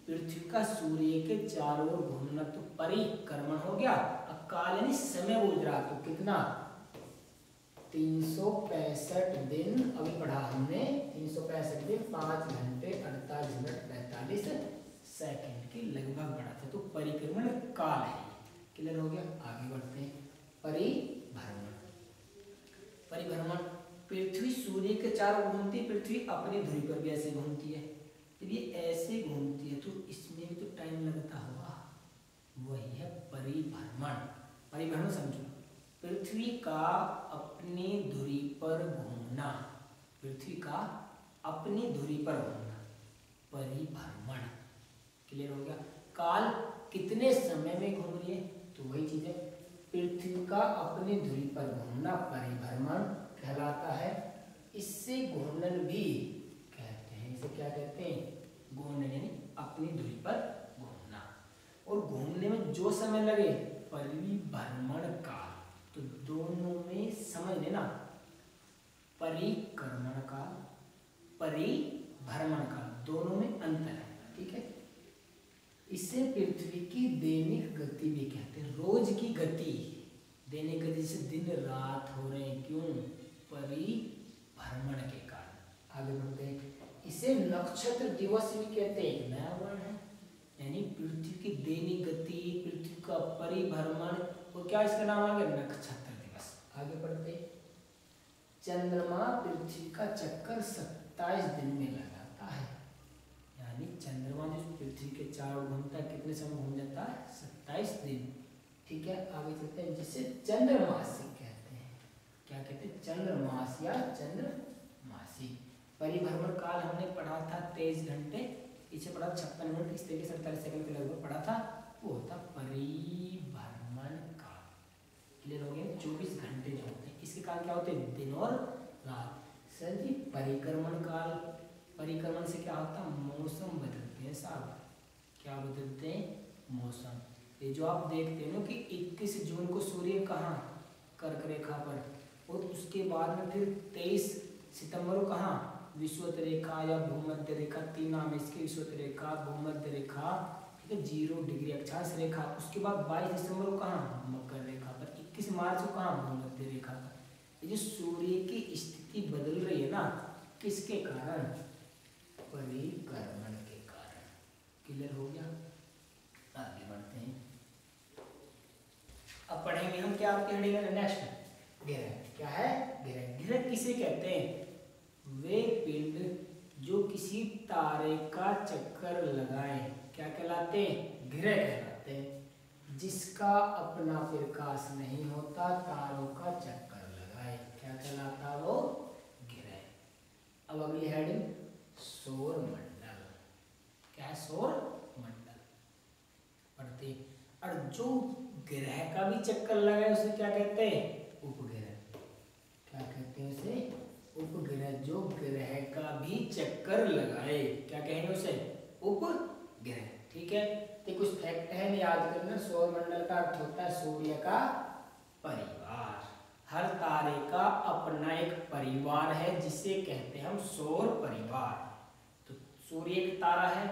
A: पृथ्वी का सूर्य के चारों ओर घूमना, तो परिक्रमण हो गया। अब काल यानी समय बोल रहा, तो कितना? 365 दिन, अभी पढ़ा हमने 365 दिन 5 घंटे 48 मिनट 45 सेकंड के लगभग बढ़ा था। तो परिक्रमण काल है। क्लियर हो गया? आगे बढ़ते हैं। परिभ्रमण। परिभ्रमण, पृथ्वी सूर्य के चारों घूमती, पृथ्वी अपनी धुरी पर भी ऐसे घूमती है। जब ये ऐसे घूमती है तो इसमें भी तो टाइम लगता होगा, वही है परिभ्रमण। परिभ्रमण समझो, पृथ्वी का अपनी धुरी पर घूमना, पृथ्वी का अपनी धुरी पर घूमना, परिभ्रमण। क्लियर हो गया? काल कितने समय में घूम रही है, तो वही चीज है, पृथ्वी का अपनी धुरी पर घूमना परिभ्रमण कहलाता है। इससे घूर्णन भी कहते हैं। इसे क्या कहते हैं? घूर्णन, यानी अपनी धुरी पर घूमना। और घूमने में जो समय लगे परिभ्रमण काल। तो दोनों में समझ लेना, परिक्रमण काल, परिभ्रमण काल, दोनों में अंतर है। ठीक है? इसे पृथ्वी की दैनिक गति भी कहते हैं। रोज की गति, दैनिक गति से दिन रात हो रहे हैं, क्यों? परिभ्रमण के कारण। आगे बढ़ते हैं। इसे नक्षत्र दिवस भी कहते हैं, एक नया वर्ड है। यानी पृथ्वी की दैनिक गति, पृथ्वी का परिभ्रमण, और क्या इसका नाम आ गया? नक्षत्र दिवस। आगे बढ़ते हैं। चंद्रमा पृथ्वी का चक्कर 27 दिन में लगाता है। यानी चंद्रमा जो पृथ्वी के चारों ओर घूमता है, कितने समय घूम जाता है? 27 दिन। ठीक है, आगे चलते हैं। जिसे चंद्रमासी कहते हैं। क्या कहते हैं? चंद्रमास या चंद्रमासी। परिभ्रमण काल हमने पढ़ा था 23 घंटे, पीछे पढ़ा 56 मिनट 47 सेकंड के लगभग पढ़ा था, वो होता परिभ्रमण काल। क्लियर हो गया? 24 घंटे जो होते हैं, इसके काल क्या होते हैं? दिन और रात। सर जी, परिक्रमण काल, परिक्रमण से क्या होता है? मौसम बदलते हैं साहब। क्या बदलते हैं? मौसम। ये जो आप देखते हैं ना कि 21 जून को सूर्य कहाँ? कर्क रेखा पर, और उसके बाद में फिर 23 सितंबर को कहाँ? विषुवत रेखा या भूमध्य रेखा, 3 नाम है इसके, विषुवत रेखा, भूमध्य रेखा, ठीक है, 0 डिग्री अक्षांश रेखा। उसके बाद 22 दिसंबर को कहाँ? मकर रेखा पर। 21 मार्च को कहाँ? भूमध्य रेखा पर। ये जो सूर्य की स्थिति बदल रही है ना, किसके कारण? परिक्रमण के कारण। क्लियर हो गया? आगे बढ़ते हैं। अब पढ़ेंगे हम क्या? आपके हेडिंग है नेक्स्ट, ग्रह। क्या है? ग्रह। ग्रह किसे कहते हैं? वे पिंड जो किसी तारे का चक्कर लगाए, क्या कहलाते हैं? ग्रह कहलाते हैं। जिसका अपना प्रकाश नहीं होता, तारों का चक्कर लगाए, क्या कहलाता? वो ग्रह। अब अगली हेडिंग, सौर मंडल। क्या है? सौर मंडल पढ़ते। और जो ग्रह का भी चक्कर लगाए उसे क्या कहते हैं? उपग्रह। क्या कहते हैं उसे? उपग्रह। जो ग्रह का भी चक्कर लगाए, क्या कहेंगे उसे? उपग्रह। ठीक है, तो कुछ फैक्ट है याद करना। सौर मंडल का अर्थ होता है सूर्य का परिवार। हर तारे का अपना एक परिवार है जिसे कहते हैं हम सौर परिवार। तो सूर्य एक तारा है,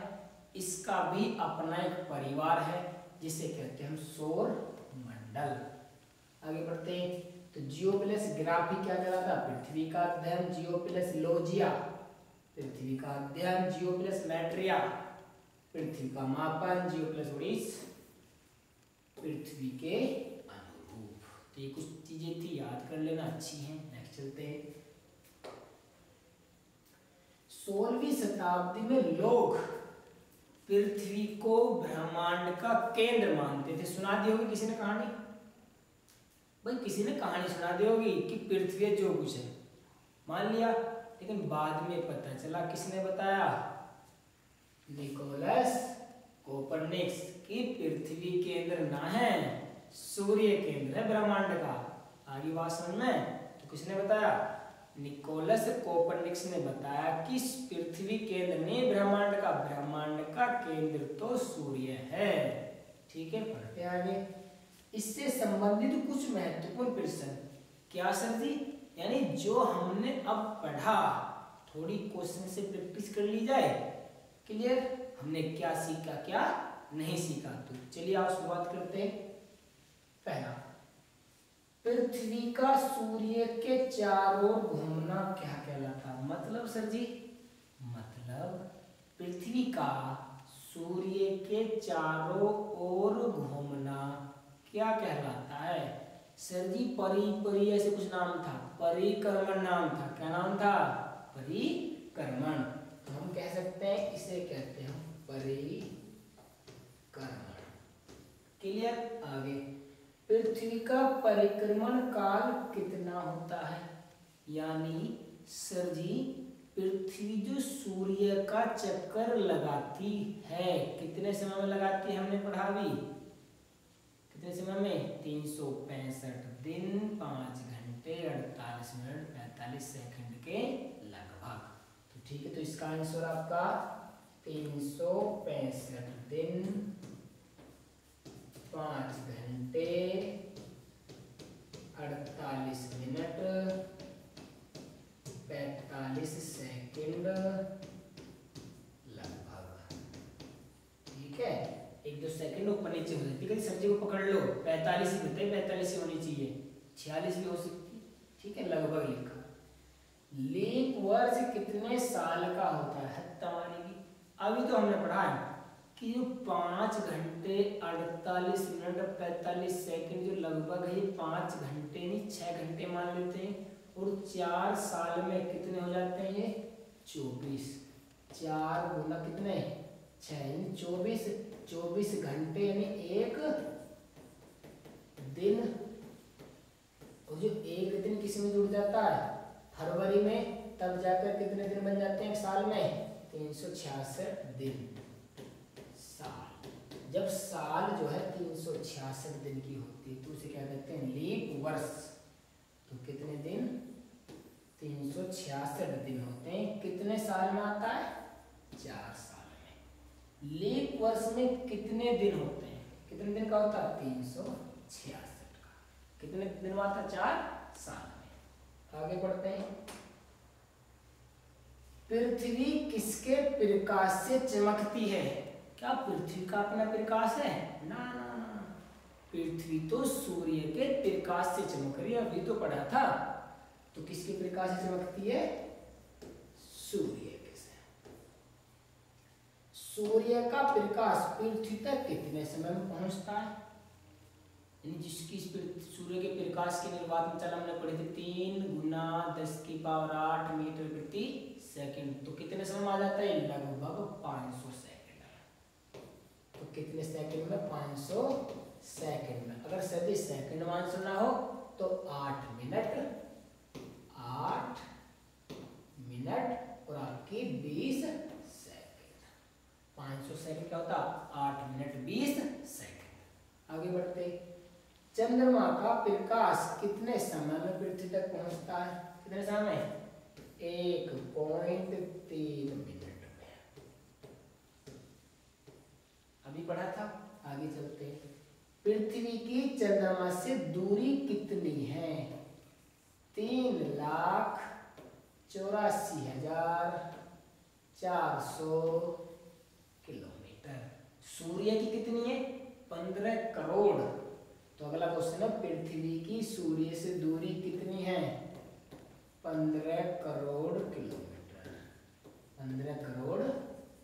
A: इसका भी अपना एक परिवार है जिसे कहते हैं हम सौर मंडल। आगे बढ़ते हैं। तो जियो प्लस ग्राफी क्या कहलाता है? पृथ्वी का अध्ययन। जियो प्लस लोजिया पृथ्वी का अध्ययन। जियो प्लस मैट्रिया पृथ्वी का मापन। जियो प्लस ओडिस पृथ्वी के अनुरूप। तो ये कुछ चीजें थी, याद कर लेना, अच्छी हैं। नेक्स्ट चलते हैं। 16वीं शताब्दी में लोग पृथ्वी को ब्रह्मांड का केंद्र मानते थे। सुना दी होगी किसी ने कहानी, भाई किसी ने कहानी सुना दी होगी कि पृथ्वी जो कुछ है मान लिया, लेकिन बाद में पता चला, किसने बताया? निकोलस कोपरनिकस की पृथ्वी केंद्र ना है, सूर्य केंद्र है ब्रह्मांड का। आगे बात समझ में? तो किसने बताया? निकोलस कोपरनिकस ने बताया कि पृथ्वी केंद्र नहीं ब्रह्मांड का केंद्र तो सूर्य है। ठीक है, पढ़ते आगे। इससे संबंधित कुछ महत्वपूर्ण प्रश्न। क्या सर जी? यानी जो हमने अब पढ़ा थोड़ी क्वेश्चन से प्रैक्टिस कर ली जाए। क्लियर? हमने क्या सीखा, क्या नहीं सीखा। तो चलिए आप शुरुआत करते हैं। पहला, पृथ्वी का सूर्य के चारों ओर घूमना क्या कहलाता? मतलब सर जी, मतलब पृथ्वी का सूर्य के चारों ओर घूमना क्या कहलाता है? सर जी परी ऐसे कुछ नाम था, परिक्रमण नाम था। क्या नाम था? परिक्रमण। तो हम कह सकते हैं इसे कहते हैं परिक्रमण। क्लियर? आगे, पृथ्वी का परिक्रमण काल कितना होता है? यानी सर जी पृथ्वी जो सूर्य का चक्कर लगाती है कितने समय में लगाती है? हमने पढ़ा भी कितने समय में? 365 दिन 5 घंटे 48 मिनट 45 सेकंड के लगभग। तो ठीक है, तो इसका आंसर आपका 365 दिन 5 घंटे 48 मिनट 45 सेकंड लगभग। ठीक है, 1-2 सेकंड ऊपर नीचे हो जाती है, सब्जी को पकड़ लो 45 ही होते हैं, 45 ही होनी चाहिए, 46 भी हो सकती है। ठीक है, लगभग लिखा। लीप वर्ष कितने साल का होता है? तुम्हारी भी अभी तो हमने पढ़ा है कि जो 5 घंटे 48 मिनट 45 सेकंड जो लगभग है, 5 घंटे नहीं 6 घंटे मान लेते हैं, और 4 साल में कितने हो जाते हैं? ये 24। 4 गुना कितने? 6, 24 घंटे यानी एक दिन। और जो एक दिन किसी में जुड़ जाता है फरवरी में, तब जाकर कितने दिन बन जाते हैं एक साल में? 366 दिन। साल, जब साल जो है 366 दिन की होती है तो उसे क्या कहते हैं? लीप वर्ष। तो कितने दिन? 366 दिन होते हैं। कितने साल में आता है? 4 साल में। लीप वर्ष में कितने दिन होते हैं? कितने दिन का होता है? 366 का। कितने दिन में आता है? 4 साल में। आगे बढ़ते हैं। पृथ्वी किसके प्रकाश से चमकती है? क्या पृथ्वी का अपना प्रकाश है? ना ना ना, पृथ्वी तो सूर्य के प्रकाश से चमक रही है, अभी तो पढ़ा था। तो किसके प्रकाश से चमकती है? सूर्य के से। सूर्य का प्रकाश पृथ्वी तक कितने समय में पहुंचता है? यानी जिसकी सूर्य के प्रकाश की निर्वात चल हमने पढ़ी थी 3 गुना 10⁸ मीटर प्रति सेकंड। तो कितने समय में आ जाता है? लगभग 500 सेकंड। तो कितने सेकंड में? 500 सेकंड में। अगर सदी सेकंड में आंसर ना हो तो 8 मिनट और आपकी 20 सेकंड। 500 सेकंड क्या होता? 8 मिनट 20 सेकंड। आगे बढ़ते। चंद्रमा का प्रकाश कितने समय में पृथ्वी तक पहुंचता है? कितने समय में? 1.3 मिनट में। अभी पढ़ा था। आगे चलते हैं। पृथ्वी की चंद्रमा से दूरी कितनी है? 3,84,400 किलोमीटर। सूर्य की कितनी है? 15 करोड़। तो अगला क्वेश्चन है, पृथ्वी की सूर्य से दूरी कितनी है? 15 करोड़ किलोमीटर। 15 करोड़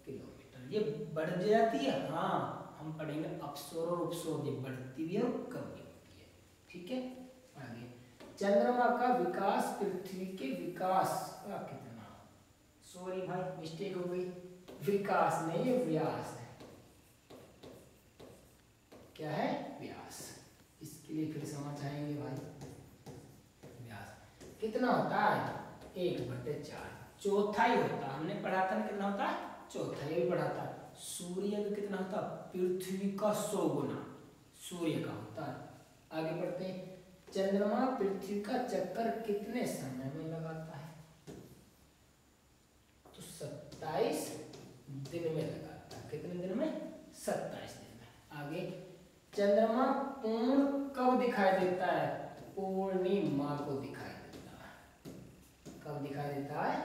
A: किलोमीटर। ये बढ़ जाती है, हाँ हम पढ़ेंगे अपसौर और उपसौर, ये बढ़ती भी है और कम भी होती है। ठीक है, आगे। चंद्रमा का विकास पृथ्वी के विकास का कितना? सॉरी भाई, मिस्टेक हो गई, विकास नहीं ये व्यास है। क्या है? व्यास। इसके लिए फिर समझ आएंगे भाई। व्यास कितना होता है? 1/4, चौथाई होता है। हमने पढ़ा था कितना होता है? चौथाई भी पढ़ा था। सूर्य का कितना होता है? पृथ्वी का 100 गुना सूर्य का होता है। आगे बढ़ते हैं। चंद्रमा पृथ्वी का चक्कर कितने समय में लगाता है? तो 27 दिन में लगाता है। कितने दिन में? 27 दिन में। आगे, चंद्रमा पूर्ण कब दिखाई देता है? पूर्णिमा को दिखाई देता है। कब दिखाई देता है?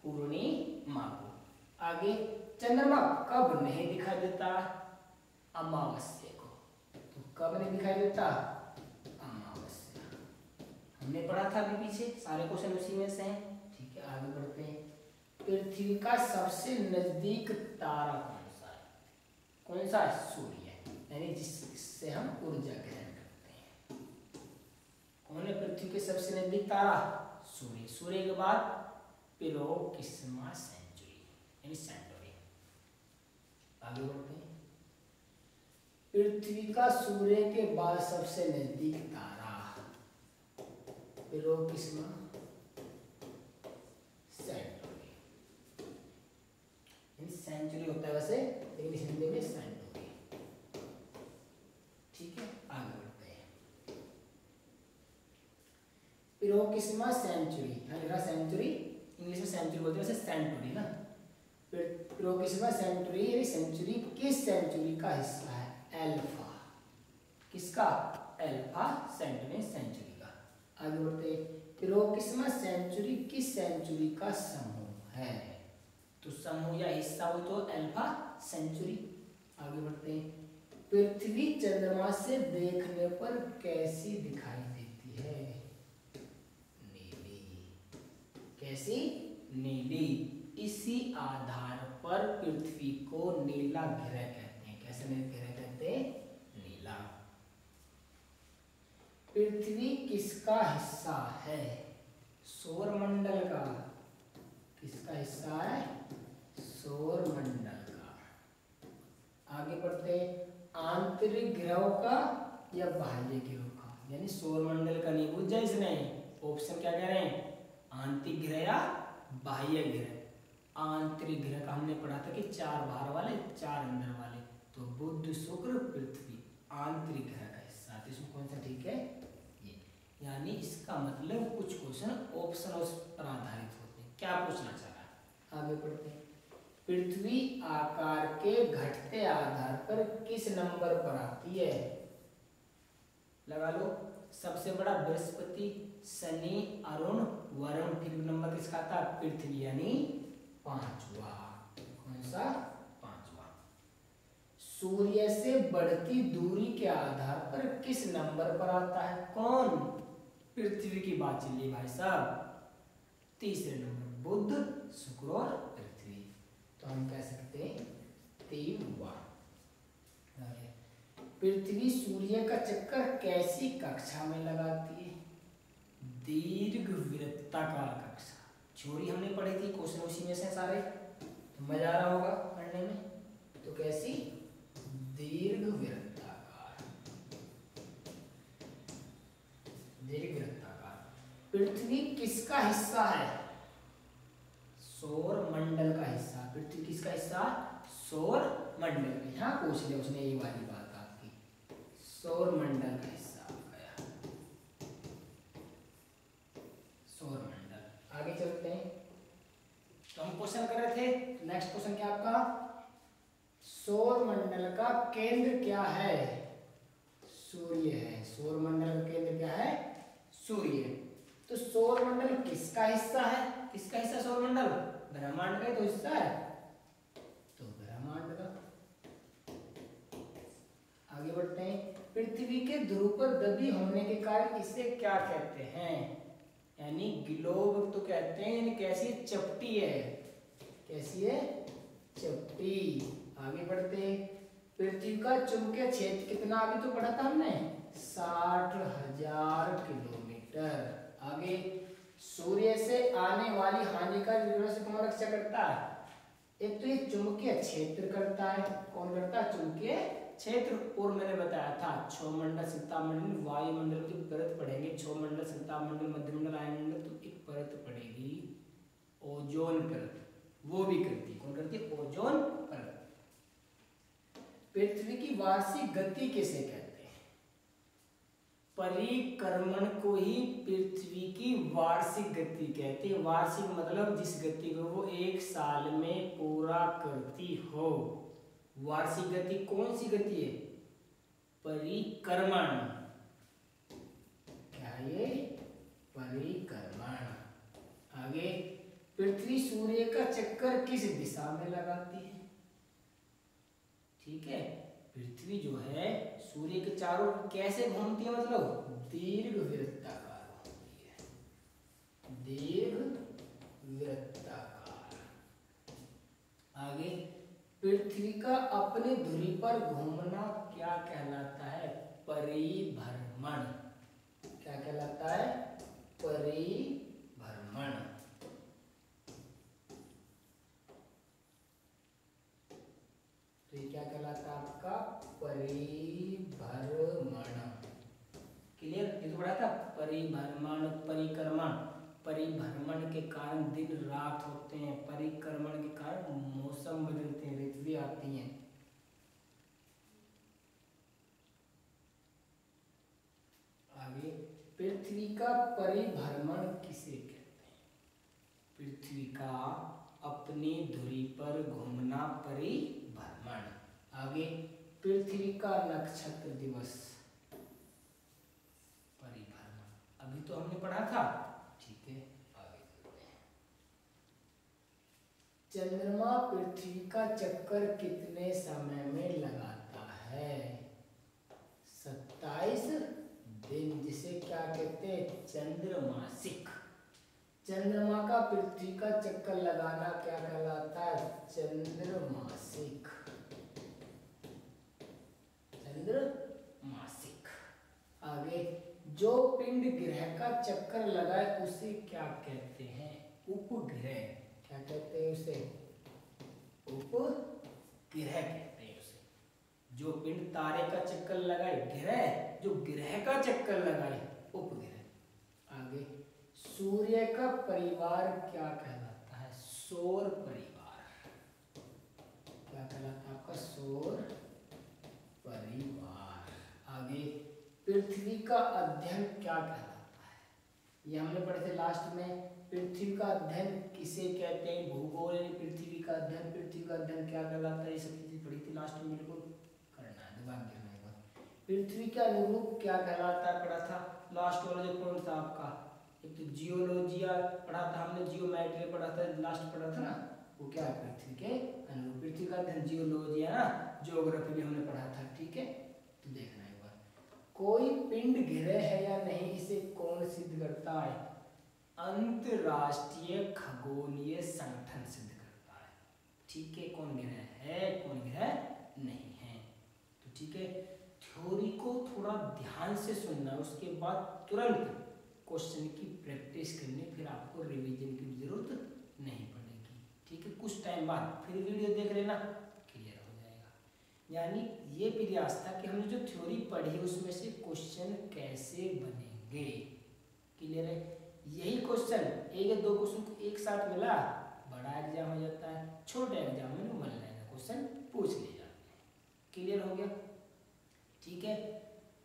A: पूर्णिमा को। आगे, चंद्रमा कब नहीं दिखाई देता? अमावस्या को। तो कब नहीं दिखाई देता? अमावस्या। हमने पढ़ा था अभी पीछे, सारे क्वेश्चन उसी में से हैं। ठीक है, आगे बढ़ते हैं। पृथ्वी का सबसे नजदीक तारा कौन सा है? कौन सा है? सूर्य, यानी जिससे हम ऊर्जा ग्रहण करते हैं। कौन है पृथ्वी के सबसे नजदीक तारा? सूर्य। सूर्य के बाद प्रोक्सिमा सेंचुरी यानी सेंटोरी। आगे बढ़ते हैं। पृथ्वी का सूर्य के बाद सबसे नजदीक तारा प्रोक्सिमा सेंटोरी यानी सेंचुरी होता है वैसे, लेकिन हिंदी में सेंटोरी। ठीक है, आगे बढ़ते हैं। प्रोक्सिमा सेंचुरी, सेंचुरी इंग्लिश में सेंचुरी बोलते हैं, वैसे सेंटुरी ना। प्रोक्सिमा सेंचुरी यानी सेंचुरी किस सेंचुरी का हिस्सा है? अल्फा। किसका? अल्फा सेंचुरी, सेंचुरी का। आगे बढ़ते हैं। प्रोक्सिमा सेंचुरी किस सेंचुरी का समूह है? तो समूह या हिस्सा हो तो अल्फा सेंचुरी। आगे बढ़ते हैं। पृथ्वी चंद्रमा से देखने पर कैसी दिखाई देती है? नीली। कैसी? नीली। इसी आधार पर पृथ्वी को नीला ग्रह कहते हैं। कैसे ग्रह कहते हैं? नीला। पृथ्वी किसका हिस्सा है? सौरमंडल का। किसका हिस्सा है? सौरमंडल का। आगे बढ़ते हैं। आंतरिक ग्रहों का या बाह्य ग्रहों का? यानी सौरमंडल का नहीं पूछा इसने, ऑप्शन क्या कह रहे हैं? आंतरिक ग्रह या बाह्य ग्रह। आंतरिक ग्रह का हमने पढ़ा था कि 4 बाहर वाले 4 अंदर वाले, तो बुध शुक्र पृथ्वी आंतरिक ग्रह का हिस्सा। तो इसमें कौन सा ठीक है? ये। यानी इसका मतलब कुछ क्वेश्चन ऑप्शन पर आधारित होते हैं। क्या पूछना चाह रहा है? आगे बढ़ते हैं। पृथ्वी आकार के घटते आधार पर किस नंबर पर आती है? लगा लो। सबसे बड़ा बृहस्पति, शनि, अरुण, वरुण। फिर नंबर किसका था? पृथ्वी, यानी 5वां। कौन सा? 5वां। सूर्य से बढ़ती दूरी के आधार पर किस नंबर पर आता है? कौन? पृथ्वी की बात चल रही भाई साहब। तीसरे नंबर, बुध, शुक्र और पृथ्वी। तो हम कह सकते हैं 3वां। पृथ्वी सूर्य का चक्कर कैसी कक्षा में लगाती है? दीर्घ वृत्ताकार कक्षा। थ्योरी हमने पढ़ी थी, क्वेश्चन उसी में से सारे, तो मजा आ रहा होगा पढ़ने में। तो कैसी? दीर्घ वृत्ताकार। दीर्घ वृत्ताकार। पृथ्वी किसका हिस्सा है? सौर मंडल का हिस्सा। पृथ्वी किसका हिस्सा? सौर मंडल। यहाँ पूछ लिया उसने ये वाली बात आपकी, सौर मंडल का हिस्सा आ गया। सौर मंडल। आगे चलते हैं। तो हम क्वेश्चन कर रहे थे, नेक्स्ट क्वेश्चन क्या आपका? सौर मंडल का केंद्र क्या है? सूर्य है। सौर मंडल का केंद्र क्या है? सूर्य। तो सौर मंडल किसका हिस्सा है? किसका हिस्सा सौर मंडल? ब्रह्मांड का ही तो हिस्सा है, तो ब्रह्मांड का। आगे बढ़ते हैं। पृथ्वी के ध्रुव पर दबी होने के कारण इसे क्या कहते हैं? यानी ग्लोब तो कहते हैं, यानी कैसी चपटी है, कैसी है? चपटी। आगे बढ़ते हैं। पृथ्वी का चुंबकीय क्षेत्र कितना? अभी तो पढ़ा था हमने, 60,000 किलोमीटर। आगे, सूर्य से आने वाली हानिकारक किरणों से कौन रक्षा करता है? एक तो ये चुंबकीय क्षेत्र करता है। कौन करता है? चुंबकीय क्षेत्र। और मैंने बताया था क्षोमंडल, शीतमंडल, वायुमंडल की परत पढ़ेंगे। क्षोमंडल, शीतमंडल, मध्यमंडल, वायुमंडल, तो एक परत पड़ेगी ओजोन परत, वो भी करती है। कौन करती है? ओजोन परत। पृथ्वी की वार्षिक गति किसे कहते हैं? परिक्रमण को ही पृथ्वी की वार्षिक गति कहते हैं। वार्षिक मतलब जिस गति को वो एक साल में पूरा करती हो। वार्षिक गति कौन सी गति है? परिक्रमण। क्या है ये? परिक्रमण। आगे, पृथ्वी सूर्य का चक्कर किस दिशा में लगाती है? ठीक है, पृथ्वी जो है सूर्य के चारों कैसे घूमती है? मतलब दीर्घवृत्ताकार घूमती है, दीर्घवृत्ताकार। आगे, पृथ्वी का अपनी धुरी पर घूमना क्या कहलाता है? परिभ्रमण। क्या कहलाता है? परिभ्रमण। तो ये क्या कहलाता है आपका? परिभ्रमण। क्लियर? ये तो पढ़ा था परिभ्रमण, परिक्रमण। परिभ्रमण के कारण दिन रात होते हैं, परिक्रमण के कारण मौसम बदलते हैं, ऋतुएं आती हैं। आगे, पृथ्वी का परिभ्रमण किसे कहते हैं? पृथ्वी का अपनी धुरी पर घूमना परिभ्रमण। आगे, पृथ्वी का नक्षत्र दिवस परिभ्रमण, अभी तो हमने पढ़ा था। ठीक है, आगे चलते हैं। चंद्रमा पृथ्वी का चक्कर कितने समय में लगाता है? 27 दिन, जिसे क्या कहते हैं? चंद्रमासिक। चंद्रमा का पृथ्वी का चक्कर लगाना क्या कहलाता है? चंद्रमासिक। चंद्रमासिक। आगे, जो पिंड ग्रह का चक्कर लगाए उसे क्या कहते हैं? उपग्रह। क्या कहते हैं उसे? उपग्रह कहते हैं उसे। जो पिंड तारे का चक्कर लगाए ग्रह, जो ग्रह का चक्कर लगाए उपग्रह। आगे, सूर्य का परिवार क्या कहलाता है? सौर परिवार। क्या कहलाता है आपका? सौर परिवार। आगे, पृथ्वी का अध्ययन क्या कहलाता है? ये हमने पढ़े थे लास्ट में। पृथ्वी का अध्ययन किसे कहते हैं? भूगोल यानी पृथ्वी का अध्ययन। पृथ्वी का अध्ययन क्या कहलाता है? ये सब चीजें पढ़ी थी लास्ट में, बिल्कुल करना है, दिमाग देना है। पृथ्वी का अनुरूप क्या कहलाता है? पढ़ा था लास्ट वाला जो कौन था आपका? एक तो जियोलॉजिया पढ़ा था हमने, जियोमेट्री पढ़ा था, लास्ट पढ़ा था ना, वो क्या है? पृथ्वी के अनुरूप। पृथ्वी का अध्ययन जियोलॉजिया ना, ज्योग्राफी भी हमने पढ़ा था। ठीक है, तो देखना एक बार। कोई पिंड ग्रह है या नहीं, इसे कौन सिद्ध करता है? अंतरराष्ट्रीय खगोलीय संगठन सिद्ध करता है। ठीक है, कौन ग्रह है, कौन ग्रह नहीं है। तो ठीक है, थ्योरी को थोड़ा ध्यान से सुनना, उसके बाद तुरंत क्वेश्चन की प्रैक्टिस करनी, फिर आपको रिवीजन की जरूरत नहीं पड़ेगी। ठीक है, कुछ टाइम बाद फिर वीडियो देख लेना, क्लियर हो जाएगा। यानी ये प्रयास था कि हमने जो थ्योरी पढ़ी उसमें से क्वेश्चन कैसे बनेंगे। क्लियर है? यही क्वेश्चन एक या दो क्वेश्चन को एक साथ मिला, बड़ा एग्जाम हो जाता है, छोटे एग्जाम में वन लाइन क्वेश्चन पूछ लिए जाते हैं। क्लियर हो गया? ठीक है,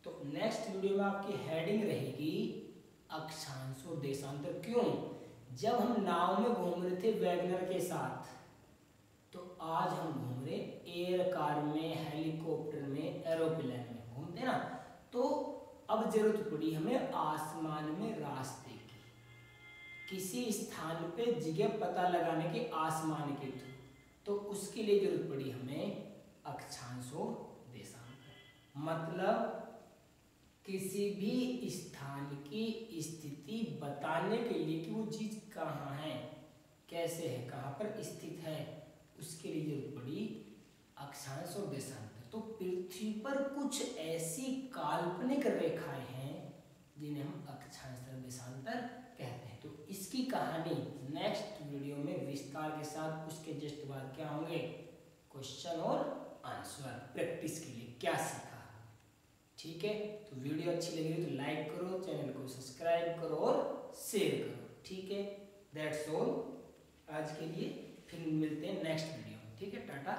A: तो नेक्स्ट वीडियो में आपकी हेडिंग रहेगी अक्षांश और देशांतर। क्यों? जब हम नाव में घूम रहे थे वैगनर के साथ, तो आज हम घूम रहे एयर कार में, हेलीकॉप्टर में, एरोप्लेन में घूमते ना, तो अब जरूरत पड़ी हमें आसमान में रास्ते की, किसी स्थान पे जगह पता लगाने के आसमान के थ्रू, तो उसके लिए जरूरत पड़ी हमें अक्षांश और देशांतर। मतलब किसी भी स्थान की स्थिति बताने के लिए कि वो चीज कहाँ है, कैसे है, कहाँ पर स्थित है, उसके लिए जरूरत पड़ी अक्षांश और देशांतर। तो पृथ्वी पर कुछ ऐसी काल्पनिक रेखाएं हैं जिन्हें हम अक्षांश और देशांतर कहते हैं। तो इसकी कहानी नेक्स्ट वीडियो में विस्तार के साथ, उसके जस्ट बाद क्या होंगे, क्वेश्चन और आंसर, प्रैक्टिस के लिए क्या सीखा। ठीक है, तो वीडियो अच्छी लगी तो लाइक करो, चैनल को सब्सक्राइब करो और शेयर करो। ठीक है, दैट्स ऑल आज के लिए। फिर मिलते हैं नेक्स्ट वीडियो में। ठीक है, टाटा।